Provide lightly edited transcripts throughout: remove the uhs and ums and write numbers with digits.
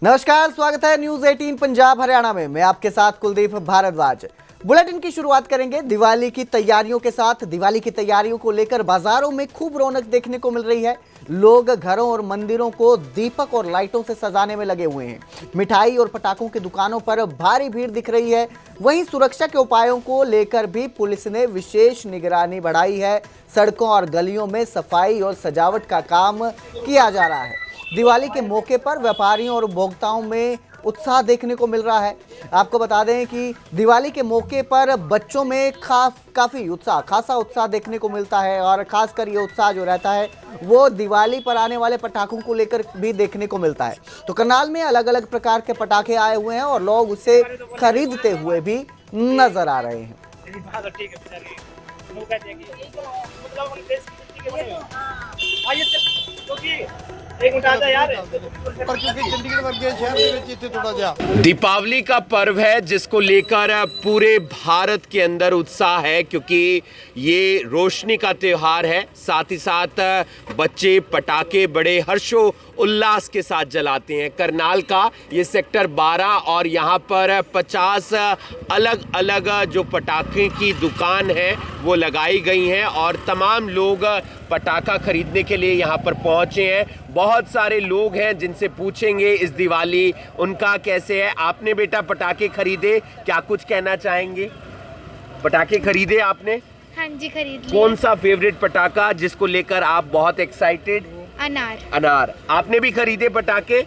नमस्कार, स्वागत है न्यूज 18 पंजाब हरियाणा में। मैं आपके साथ कुलदीप भारद्वाज। बुलेटिन की शुरुआत करेंगे दिवाली की तैयारियों के साथ। दिवाली की तैयारियों को लेकर बाजारों में खूब रौनक देखने को मिल रही है। लोग घरों और मंदिरों को दीपक और लाइटों से सजाने में लगे हुए हैं। मिठाई और पटाखों की दुकानों पर भारी भीड़ दिख रही है। वहीं सुरक्षा के उपायों को लेकर भी पुलिस ने विशेष निगरानी बढ़ाई है। सड़कों और गलियों में सफाई और सजावट का काम किया जा रहा है। दिवाली के मौके पर व्यापारियों और उपभोक्ताओं में उत्साह देखने को मिल रहा है। आपको बता दें कि दिवाली के मौके पर बच्चों में खासा उत्साह देखने को मिलता है और खासकर ये उत्साह जो रहता है वो दिवाली पर आने वाले पटाखों को लेकर भी देखने को मिलता है। तो करनाल में अलग अलग प्रकार के पटाखे आए हुए हैं और लोग उसे खरीदते हुए भी नजर आ रहे हैं। दीपावली का पर्व है जिसको लेकर पूरे भारत के अंदर उत्साह है, क्योंकि ये रोशनी का त्योहार है। साथ ही साथ बच्चे पटाखे बड़े हर्षो उल्लास के साथ जलाते हैं। करनाल का ये सेक्टर 12 और यहाँ पर 50 अलग अलग जो पटाखे की दुकान है वो लगाई गई हैं और तमाम लोग पटाखा खरीदने के लिए यहाँ पर पहुँचे हैं। बहुत सारे लोग हैं जिनसे पूछेंगे इस दिवाली उनका कैसे है। आपने बेटा पटाखे खरीदे, क्या कुछ कहना चाहेंगे? पटाखे खरीदे आपने? हाँ जी, खरीद लिए। कौन सा फेवरेट पटाखा जिसको लेकर आप बहुत एक्साइटेड? अनार। आपने भी खरीदे पटाखे?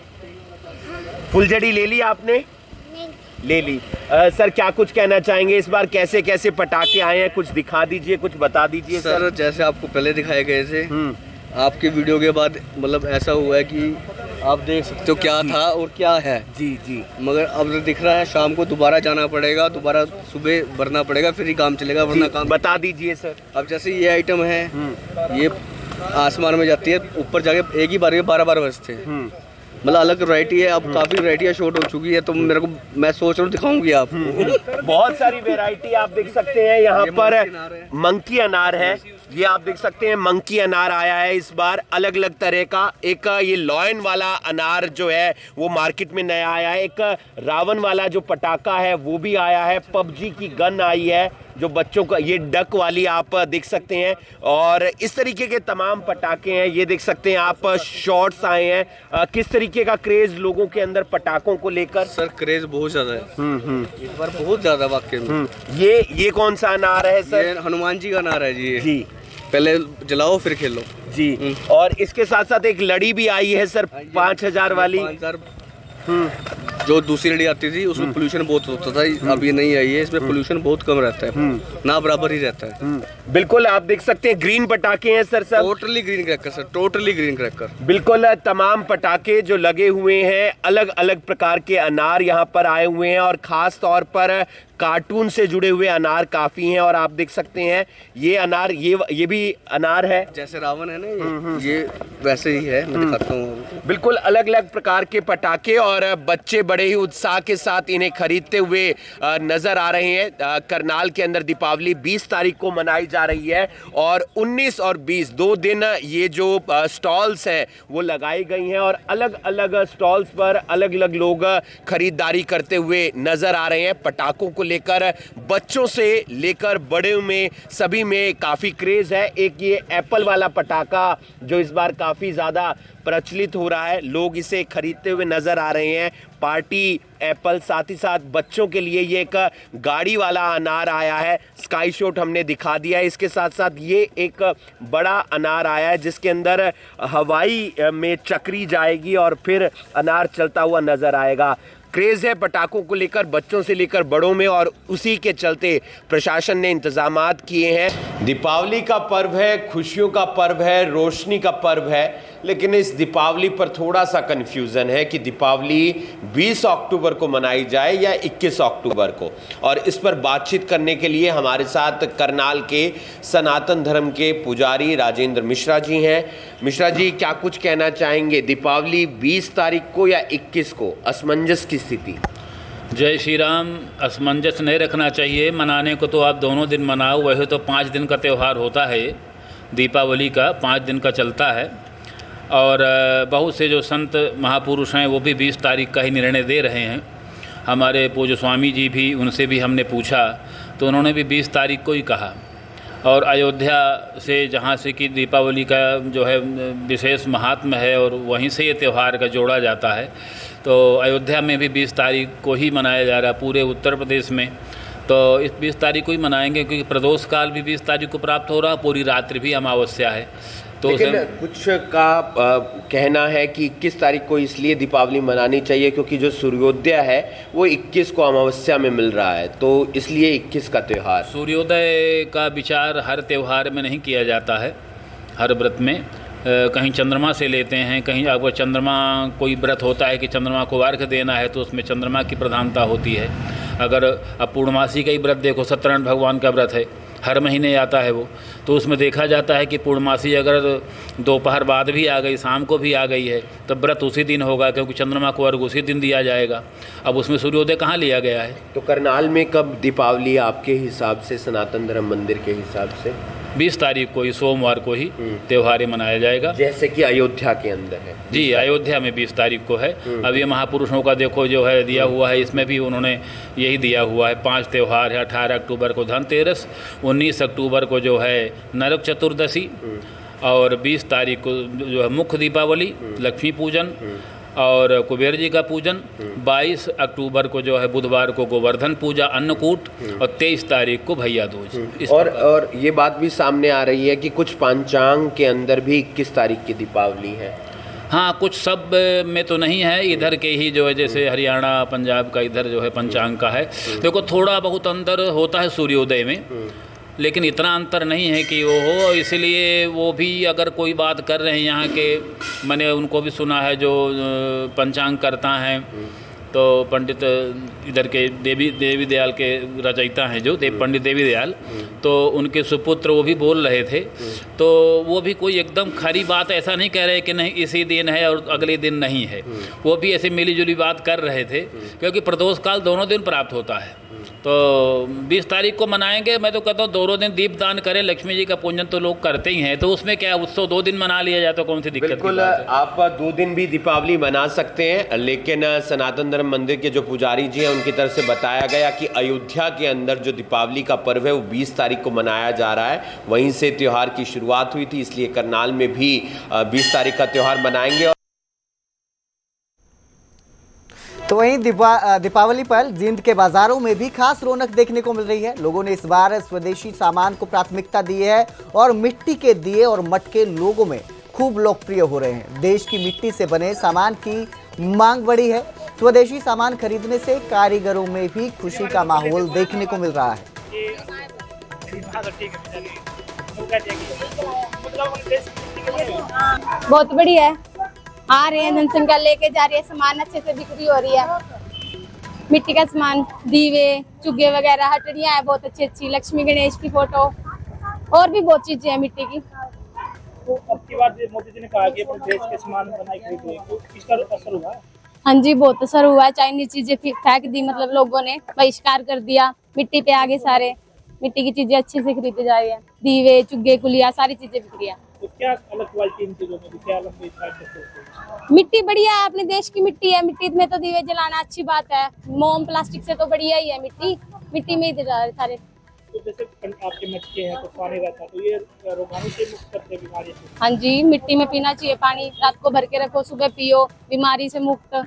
फुलझड़ी ले ली आपने? नहीं। ले ली। सर, क्या कुछ कहना चाहेंगे इस बार कैसे कैसे पटाखे आए हैं? कुछ दिखा दीजिए, कुछ बता दीजिए। सर, जैसे आपको पहले दिखाए गए थे, आपके वीडियो के बाद मतलब ऐसा हुआ है कि आप देख सकते हो क्या था और क्या है। जी। मगर अब दिख रहा है शाम को दोबारा जाना पड़ेगा, दोबारा सुबह भरना पड़ेगा, फिर ही काम चलेगा, वरना काम। बता दीजिए सर। अब जैसे ये आइटम है, ये आसमान में जाती है, ऊपर जाके एक ही बार में 12 बजते हैं। मतलब अलग वैरायटी है। अब काफी वैरायटियाँ शॉर्ट हो चुकी है, तो मैं सोच रहा हूँ दिखाऊंगी आपको। बहुत सारी वैरायटी आप देख सकते हैं यहाँ पर। मंकी अनार है, ये आप देख सकते हैं। मंकी अनार आया है इस बार अलग अलग तरह का। एक ये लॉयन वाला अनार जो है वो मार्केट में नया आया है। एक रावण वाला जो पटाखा है वो भी आया है। पबजी की गन आई है जो बच्चों का, ये डक वाली आप देख सकते हैं। और इस तरीके के तमाम पटाखे हैं, ये देख सकते हैं आप। शॉर्ट्स आए हैं। किस तरीके का क्रेज लोगों के अंदर पटाखों को लेकर? सर, क्रेज बहुत ज्यादा है इस बार, बहुत ज्यादा वाकई में। ये कौन सा अनार है सर? ये हनुमान जी का अनार है जी। पहले जलाओ फिर खेलो जी। और इसके साथ साथ एक लड़ी भी आई है सर, 5000 वाली। 5000 जो दूसरी लड़ी आती थी उसमें पोल्यूशन बहुत होता था। अब ये नहीं आई है, इसमें पोल्यूशन बहुत कम रहता है, ना बराबर ही रहता है। बिल्कुल, आप देख सकते हैं ग्रीन पटाखे हैं सर। सब totally green cracker sir, totally green cracker. बिल्कुल, तमाम पटाखे जो लगे हुए हैं, अलग अलग प्रकार के अनार यहाँ पर आए हुए हैं और खास तौर पर कार्टून से जुड़े हुए अनार काफी हैं। और आप देख सकते हैं ये अनार, ये भी अनार है। जैसे रावण है ना, ये वैसे ही है। मैं दिखाता हूँ। बिल्कुल अलग अलग प्रकार के पटाखे और बच्चे बड़े ही उत्साह के साथ इन्हें खरीदते हुए नजर आ रहे हैं। करनाल के अंदर दीपावली 20 तारीख को मनाई जा रही है और 19 और 20 2 दिन ये जो स्टॉल्स हैं वो लगाई गई हैं और अलग अलग स्टॉल्स पर अलग अलग लोग खरीदारी करते हुए नजर आ रहे हैं। पटाखों को लेकर बच्चों से लेकर बड़े में सभी में काफी क्रेज है। एक ये एप्पल वाला पटाखा जो इस बार काफी ज्यादा प्रचलित हो रहा है, लोग इसे खरीदते हुए नजर आ रहे हैं। पार्टी एप्पल, साथ ही साथ बच्चों के लिए ये एक गाड़ी वाला अनार आया है। स्काई शॉट हमने दिखा दिया है। इसके साथ साथ ये एक बड़ा अनार आया है जिसके अंदर हवाई में चक्री जाएगी और फिर अनार चलता हुआ नजर आएगा। क्रेज है पटाखों को लेकर बच्चों से लेकर बड़ों में और उसी के चलते प्रशासन ने इंतजामात किए हैं। दीपावली का पर्व है, खुशियों का पर्व है, रोशनी का पर्व है, लेकिन इस दीपावली पर थोड़ा सा कन्फ्यूज़न है कि दीपावली 20 अक्टूबर को मनाई जाए या 21 अक्टूबर को। और इस पर बातचीत करने के लिए हमारे साथ करनाल के सनातन धर्म के पुजारी राजेंद्र मिश्रा जी हैं। मिश्रा जी, क्या कुछ कहना चाहेंगे? दीपावली 20 तारीख को या 21 को, असमंजस की स्थिति? जय श्री राम। असमंजस नहीं रखना चाहिए। मनाने को तो आप दोनों दिन मनाओ, वैसे तो 5 दिन का त्यौहार होता है। दीपावली का 5 दिन का चलता है। और बहुत से जो संत महापुरुष हैं वो भी 20 तारीख का ही निर्णय दे रहे हैं। हमारे पूज्य स्वामी जी भी, उनसे भी हमने पूछा तो उन्होंने भी 20 तारीख को ही कहा। और अयोध्या से, जहाँ से कि दीपावली का जो है विशेष महात्म्य है और वहीं से ये त्यौहार का जोड़ा जाता है, तो अयोध्या में भी 20 तारीख को ही मनाया जा रहा है पूरे उत्तर प्रदेश में। तो इस 20 तारीख को ही मनाएंगे क्योंकि प्रदोष काल भी 20 तारीख को प्राप्त हो रहा, पूरी रात्रि भी अमावस्या है। तो लेकिन कुछ का कहना है कि 21 तारीख को इसलिए दीपावली मनानी चाहिए क्योंकि जो सूर्योदय है वो 21 को अमावस्या में मिल रहा है, तो इसलिए 21 का त्यौहार। सूर्योदय का विचार हर त्यौहार में नहीं किया जाता है, हर व्रत में। कहीं चंद्रमा से लेते हैं, कहीं अगर चंद्रमा कोई व्रत होता है कि चंद्रमा को अर्घ्य देना है तो उसमें चंद्रमा की प्रधानता होती है। अगर अब पूर्णमासी का ही व्रत देखो, सत्यनारायण भगवान का व्रत है, हर महीने आता है वो, तो उसमें देखा जाता है कि पूर्णमासी अगर दोपहर बाद भी आ गई, शाम को भी आ गई है, तो व्रत उसी दिन होगा क्योंकि चंद्रमा को अर्घ्य उसी दिन दिया जाएगा। अब उसमें सूर्योदय कहाँ लिया गया है? तो करनाल में कब दीपावली आपके हिसाब से, सनातन धर्म मंदिर के हिसाब से? 20 तारीख को ही, सोमवार को ही त्यौहार मनाया जाएगा, जैसे कि अयोध्या के अंदर है। जी, अयोध्या में 20 तारीख को है। अब ये महापुरुषों का देखो जो है दिया हुआ है, इसमें भी उन्होंने यही दिया हुआ है। 5 त्यौहार है, 18 अक्टूबर को धनतेरस, 19 अक्टूबर को जो है नरक चतुर्दशी, और 20 तारीख को जो है मुख्य दीपावली, लक्ष्मी पूजन और कुबेर जी का पूजन, 22 अक्टूबर को जो है बुधवार को गोवर्धन पूजा, अन्नकूट, और 23 तारीख को भैया दूज। और ये बात भी सामने आ रही है कि कुछ पंचांग के अंदर भी 21 तारीख की दीपावली है। हाँ, कुछ सब में तो नहीं है, इधर के ही जो है जैसे हरियाणा पंजाब का इधर जो है पंचांग का है। देखो थोड़ा बहुत अंतर होता है सूर्योदय में, लेकिन इतना अंतर नहीं है कि वो हो, इसलिए वो भी अगर कोई बात कर रहे हैं यहाँ के, मैंने उनको भी सुना है जो पंचांग करता हैं, तो पंडित इधर के देवी दयाल के रचयिता हैं जो पंडित देवी दयाल, तो उनके सुपुत्र वो भी बोल रहे थे, तो वो भी कोई एकदम खरी बात ऐसा नहीं कह रहे कि नहीं इसी दिन है और अगले दिन नहीं है। वो भी ऐसे मिली जुली बात कर रहे थे क्योंकि प्रदोष काल दोनों दिन प्राप्त होता है। तो 20 तारीख को मनाएंगे। मैं तो कहता हूँ दोनों दिन दीप दान करें, लक्ष्मी जी का पूजन तो लोग करते ही हैं, तो उसमें क्या उत्सव 2 दिन मना लिया जाए तो कौन सी दिक्कत की बिल्कुल, बात है? आप 2 दिन भी दीपावली मना सकते हैं, लेकिन सनातन धर्म मंदिर के जो पुजारी जी हैं उनकी तरफ से बताया गया कि अयोध्या के अंदर जो दीपावली का पर्व है वो 20 तारीख को मनाया जा रहा है, वहीं से त्यौहार की शुरुआत हुई थी, इसलिए करनाल में भी 20 तारीख का त्यौहार मनाएंगे। तो वहीं दीपावली पर जींद के बाजारों में भी खास रौनक देखने को मिल रही है। लोगों ने इस बार स्वदेशी सामान को प्राथमिकता दी है और मिट्टी के दिए और मटके लोगों में खूब लोकप्रिय हो रहे हैं। देश की मिट्टी से बने सामान की मांग बढ़ी है। स्वदेशी सामान खरीदने से कारीगरों में भी खुशी का माहौल देखने को मिल रहा है। बहुत बढ़िया है, आ रहे हैं जनसंख्या लेके जा रही है, सामान अच्छे से बिक्री हो रही है। मिट्टी का सामान, दीवे, चुगे वगैरह, हटड़ियाँ है बहुत अच्छी अच्छी, लक्ष्मी गणेश की फोटो, और भी बहुत चीजें हैं मिट्टी की। तो अब की बात मोदी जी ने कहा कि अपने देश के सामान बनाई खरीदे, तो इसका असर हुआ? हाँ जी, बहुत असर हुआ है। चाइनीज चीजें फेंक दी, मतलब लोगों ने बहिष्कार कर दिया, मिट्टी पे आगे सारे मिट्टी की चीजें अच्छे से खरीदी जा रही है। दीवे, चुगे, कुलिया, सारी चीजें बिक्री है। तो क्या अलग क्वालिटी इन चीजों में, क्या अलग मिट्टी बढ़िया है, अपने देश की मिट्टी है, मिट्टी में तो दीवे जलाना अच्छी बात है। मोम प्लास्टिक से तो बढ़िया ही है, मिट्टी में ही सारे। तो जैसे आपके मटके हैं तो पानी रहता है, तो ये रोगाणु से मुक्त करते हैं बीमारी से? हाँ जी, मिट्टी में पीना चाहिए पानी, रात को भर के रखो, सुबह पियो, बीमारी से मुक्त।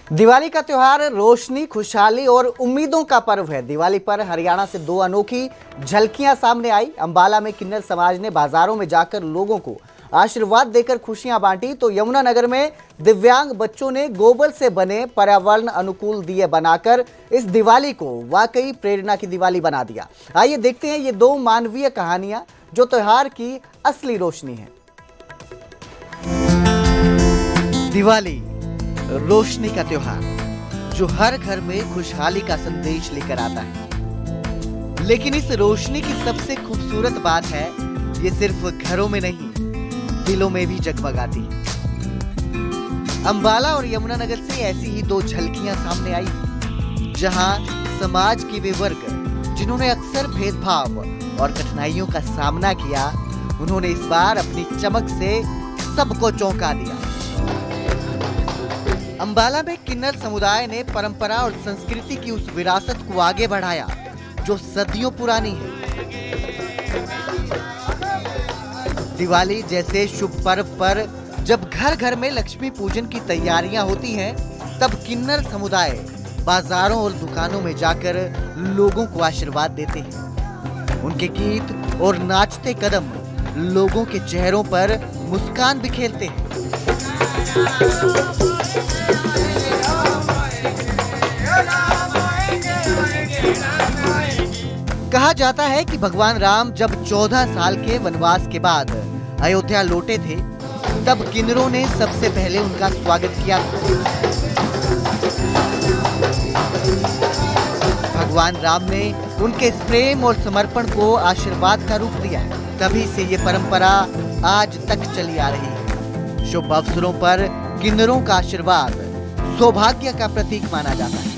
दिवाली का त्योहार रोशनी, खुशहाली और उम्मीदों का पर्व है। दिवाली पर हरियाणा से 2 अनोखी झलकियां सामने आई। अंबाला में किन्नर समाज ने बाजारों में जाकर लोगों को आशीर्वाद देकर खुशियां बांटी, तो यमुनानगर में दिव्यांग बच्चों ने गोबर से बने पर्यावरण अनुकूल दिए बनाकर इस दिवाली को वाकई प्रेरणा की दिवाली बना दिया। आइए देखते हैं ये 2 मानवीय कहानियां जो त्योहार की असली रोशनी है। दिवाली रोशनी का त्योहार जो हर घर में खुशहाली का संदेश लेकर आता है, लेकिन इस रोशनी की सबसे खूबसूरत बात है ये सिर्फ घरों में नहीं, दिलों में भी जगमगाती है। अंबाला और यमुनानगर से ऐसी ही 2 झलकियां सामने आई, जहां समाज के वे वर्ग जिन्होंने अक्सर भेदभाव और कठिनाइयों का सामना किया, उन्होंने इस बार अपनी चमक से सबको चौंका दिया। अंबाला में किन्नर समुदाय ने परंपरा और संस्कृति की उस विरासत को आगे बढ़ाया जो सदियों पुरानी है। दिवाली जैसे शुभ पर्व पर जब घर घर में लक्ष्मी पूजन की तैयारियां होती हैं, तब किन्नर समुदाय बाजारों और दुकानों में जाकर लोगों को आशीर्वाद देते हैं। उनके गीत और नाचते कदम लोगों के चेहरों पर मुस्कान बिखेरते हैं। कहा जाता है कि भगवान राम जब 14 साल के वनवास के बाद अयोध्या लौटे थे, तब किन्नरों ने सबसे पहले उनका स्वागत किया। भगवान राम ने उनके इस प्रेम और समर्पण को आशीर्वाद का रूप दिया। तभी से ये परंपरा आज तक चली आ रही है। शुभ अवसरों पर किन्नरों का आशीर्वाद सौभाग्य का प्रतीक माना जाता है।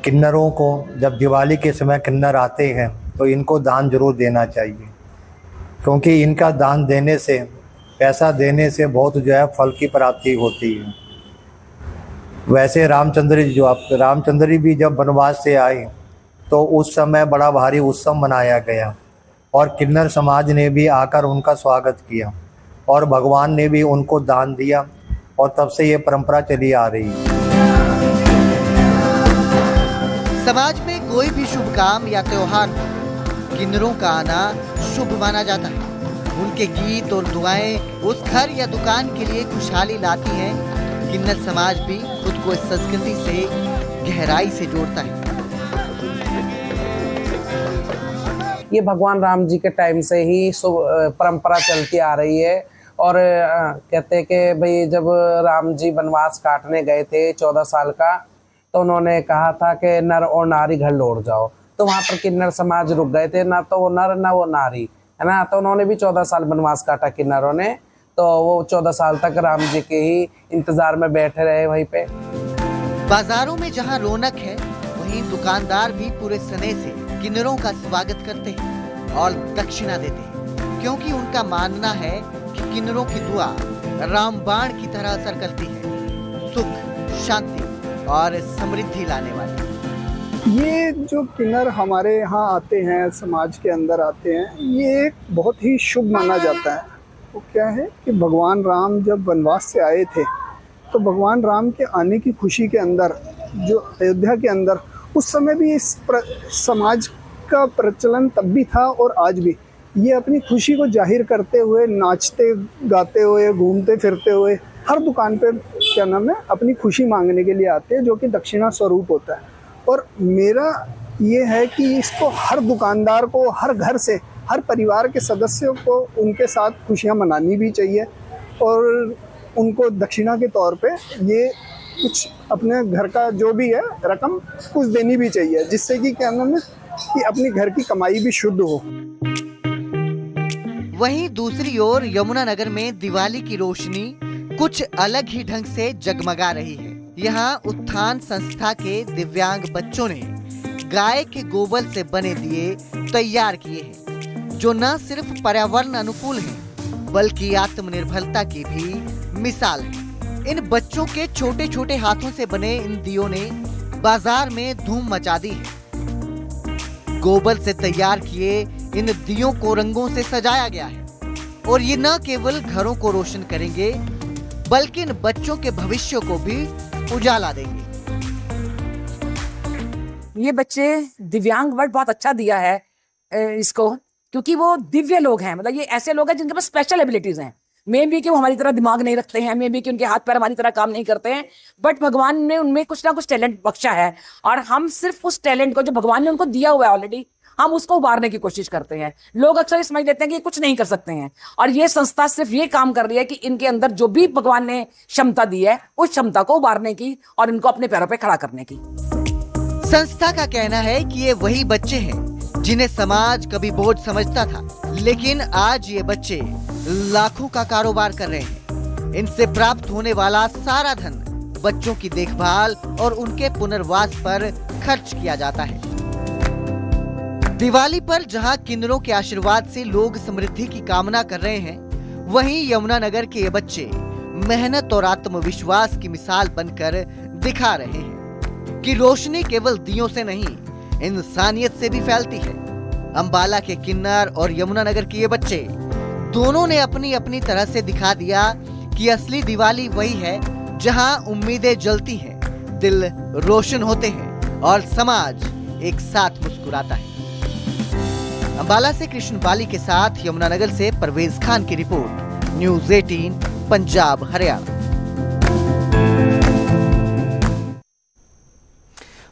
किन्नरों को जब दिवाली के समय किन्नर आते हैं तो इनको दान जरूर देना चाहिए, क्योंकि इनका दान देने से, पैसा देने से बहुत जो है फल की प्राप्ति होती है। वैसे रामचंद्र जी भी जब वनवास से आए तो उस समय बड़ा भारी उत्सव मनाया गया और किन्नर समाज ने भी आकर उनका स्वागत किया और भगवान ने भी उनको दान दिया और तब से ये परंपरा चली आ रही है। समाज में कोई भी शुभ काम या त्योहार किन्नरों का आना शुभ माना जाता है। उनके गीत और दुआएं उस घर या दुकान के लिए खुशहाली लाती हैं। किन्नर समाज भी खुद को इस संस्कृति से गहराई से जोड़ता है। ये भगवान राम जी के टाइम से ही परंपरा चलती आ रही है और कहते हैं कि भाई जब राम जी वनवास काटने गए थे 14 साल का, तो उन्होंने कहा था कि नर और नारी घर लौट जाओ। तो वहाँ पर किन्नर समाज रुक गए थे, ना तो वो नर ना वो नारी, है ना। तो उन्होंने भी 14 साल वनवास काटा किन्नरों ने, तो वो 14 साल तक राम जी के ही इंतजार में बैठे रहे वहीं पे। बाजारों में जहाँ रौनक है, वहीं दुकानदार भी पूरे स्नेह से किन्नरों का स्वागत करते हैं और दक्षिणा देते हैं, क्योंकि उनका मानना है कि किन्नरों की दुआ रामबाण की तरह असर करती है, सुख, शांति और समृद्धि लाने वाली। ये जो किन्नर हमारे यहाँ आते हैं, समाज के अंदर आते हैं, ये एक बहुत ही शुभ माना जाता है। वो क्या है कि भगवान राम जब वनवास से आए थे, तो भगवान राम के आने की खुशी के अंदर जो अयोध्या के अंदर उस समय भी इस समाज का प्रचलन तब भी था और आज भी। ये अपनी खुशी को जाहिर करते हुए, नाचते गाते हुए, घूमते फिरते हुए हर दुकान पे क्या नाम है अपनी खुशी मांगने के लिए आते हैं, जो कि दक्षिणा स्वरूप होता है। और मेरा ये है कि इसको हर दुकानदार को, हर घर से, हर परिवार के सदस्यों को उनके साथ खुशियाँ मनानी भी चाहिए और उनको दक्षिणा के तौर पे ये कुछ अपने घर का जो भी है रकम कुछ देनी भी चाहिए, जिससे कि क्या नाम है कि अपनी घर की कमाई भी शुद्ध हो। वहीं दूसरी ओर यमुनानगर में दिवाली की रोशनी कुछ अलग ही ढंग से जगमगा रही है। यहाँ उत्थान संस्था के दिव्यांग बच्चों ने गाय के गोबर से बने दिए तैयार किए हैं, जो न सिर्फ पर्यावरण अनुकूल हैं, बल्कि आत्मनिर्भरता की भी मिसाल है। इन बच्चों के छोटे छोटे हाथों से बने इन दियों ने बाजार में धूम मचा दी है। गोबर से तैयार किए इन दियों को रंगों से सजाया गया है और ये न केवल घरों को रोशन करेंगे, बल्कि इन बच्चों के भविष्य को भी उजाला देंगे। ये बच्चे दिव्यांग वर्ड बहुत अच्छा दिया है इसको, क्योंकि वो दिव्य लोग हैं। मतलब ये ऐसे लोग हैं जिनके पास स्पेशल एबिलिटीज हैं। मे भी कि वो हमारी तरह दिमाग नहीं रखते हैं, मे भी कि उनके हाथ पैर हमारी तरह काम नहीं करते हैं, बट भगवान ने उनमें कुछ ना कुछ टैलेंट बख्शा है और हम सिर्फ उस टैलेंट को जो भगवान ने उनको दिया हुआ है ऑलरेडी, हम उसको उभारने की कोशिश करते हैं। लोग अक्सर समझ लेते हैं कि कुछ नहीं कर सकते हैं, और ये संस्था सिर्फ ये काम कर रही है कि इनके अंदर जो भी भगवान ने क्षमता दी है उस क्षमता को उभारने की और इनको अपने पैरों पे खड़ा करने की। संस्था का कहना है कि ये वही बच्चे हैं जिन्हें समाज कभी बोझ समझता था, लेकिन आज ये बच्चे लाखों का कारोबार कर रहे हैं। इनसे प्राप्त होने वाला सारा धन बच्चों की देखभाल और उनके पुनर्वास पर खर्च किया जाता है। दिवाली पर जहां किन्नरों के आशीर्वाद से लोग समृद्धि की कामना कर रहे हैं, वहीं यमुनानगर के ये बच्चे मेहनत और आत्मविश्वास की मिसाल बनकर दिखा रहे हैं कि रोशनी केवल दियों से नहीं, इंसानियत से भी फैलती है। अंबाला के किन्नर और यमुनानगर के ये बच्चे दोनों ने अपनी अपनी तरह से दिखा दिया कि असली दिवाली वही है जहां उम्मीदें जलती हैं, दिल रोशन होते हैं और समाज एक साथ मुस्कुराता है। अंबाला से कृष्ण पाली के साथ यमुनानगर से परवेज खान की रिपोर्ट, न्यूज़ 18 पंजाब हरियाणा।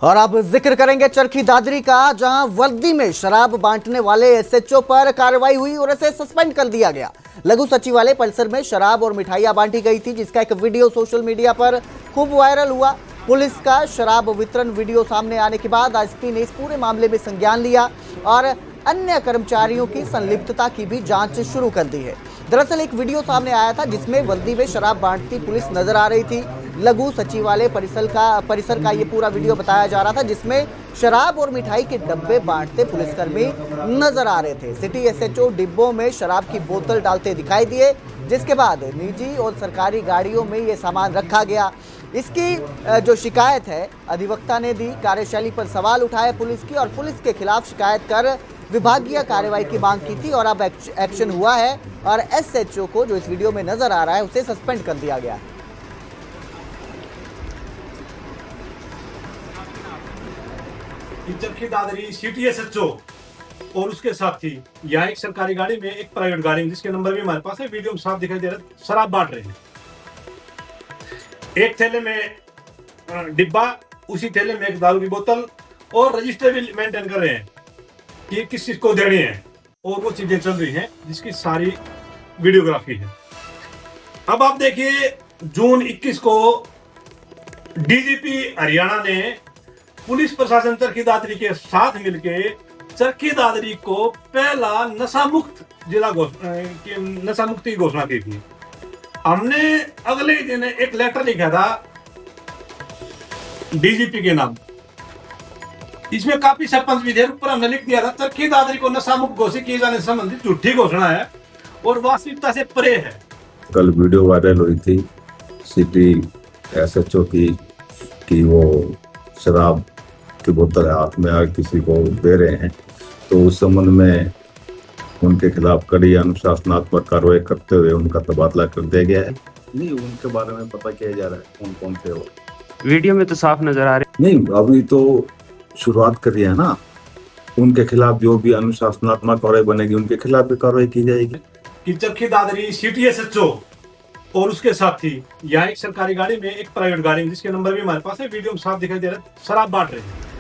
और अब जिक्र करेंगे चरखी दादरी का, जहां वर्दी में शराब बांटने वाले एसएचओ पर कार्रवाई हुई और इसे सस्पेंड कर दिया गया। लघु सचिवालय परिसर में शराब और मिठाइयां बांटी गई थी, जिसका एक वीडियो सोशल मीडिया पर खूब वायरल हुआ। पुलिस का शराब वितरण वीडियो सामने आने के बाद एसपी ने इस पूरे मामले में संज्ञान लिया और अन्य कर्मचारियों की संलिप्तता की भी जांच शुरू कर दी है। दरअसल एक वीडियो सामने आया था जिसमें वर्दी में शराब बांटती पुलिस नजर आ रही थी। लघु सचिवालय परिसर का ये पूरा वीडियो बताया जा रहा था, जिसमें शराब और मिठाई के डब्बे बांटते पुलिसकर्मी नजर आ रहे थे। सिटी एसएचओ डिब्बों में शराब की बोतल डालते दिखाई दिए, जिसके बाद निजी और सरकारी गाड़ियों में ये सामान रखा गया। इसकी जो शिकायत है अधिवक्ता ने दी। कार्यशैली पर सवाल उठाए पुलिस की और पुलिस के खिलाफ शिकायत कर विभागीय कार्रवाई की मांग की थी और अब एक्शन हुआ है और एसएचओ को जो इस वीडियो में नजर आ रहा है उसे सस्पेंड कर दिया गया है। चरखी दादरी सिटी एसएचओ और उसके साथी यहाँ एक सरकारी गाड़ी में एक प्राइवेट गाड़ी में, जिसके नंबर भी हमारे पास है, वीडियो में साफ दिखाई दे रहा है, शराब बांट रहे हैं। एक थैले में डिब्बा, उसी थैले में एक दारू की बोतल और रजिस्टर भी मेंटेन कर रहे हैं कि किस चीज को देनी है और वो चीजें चल रही हैं, जिसकी सारी वीडियोग्राफी है। अब आप देखिए, जून 21 को डीजीपी हरियाणा ने पुलिस प्रशासन चरखी दादरी के साथ मिलकर चरखी दादरी को पहला नशा मुक्त जिला नशा मुक्ति की घोषणा की थी। हमने अगले दिन एक लेटर लिखा था डीजीपी के नाम, इसमें काफी सरपंच भी थे, ऊपर हमने लिख दिया था चरखी दादरी को नशा मुक्त घोषित किए जाने से संबंधित झूठी घोषणा है और वास्तविकता से परे है। कल वीडियो वायरल हुई थी सिटी एसएचओ की कि वो शराब की बोतल हाथ में आकर किसी को दे रहे हैं, तो उस संबंध में उनके खिलाफ कड़ी अनुशासनात्मक कार्रवाई करते हुए उनका तबादला कर दिया गया है। नहीं, उनके बारे में पता किया जा रहा है कौन कौन थे वो। वीडियो में तो साफ नजर आ रहे नहीं, अभी तो शुरुआत करी है ना। उनके खिलाफ जो भी अनुशासनात्मक कार्रवाई बनेगी उनके खिलाफ भी कार्रवाई की जाएगी। कि चरखी दादरी सिटी एसएचओ और उसके साथी यहाँ एक सरकारी गाड़ी में एक प्राइवेट गाड़ी में, जिसके नंबर भी हमारे पास है, वीडियो में साफ दिखाई दे रहा है, शराब बांट रहे हैं।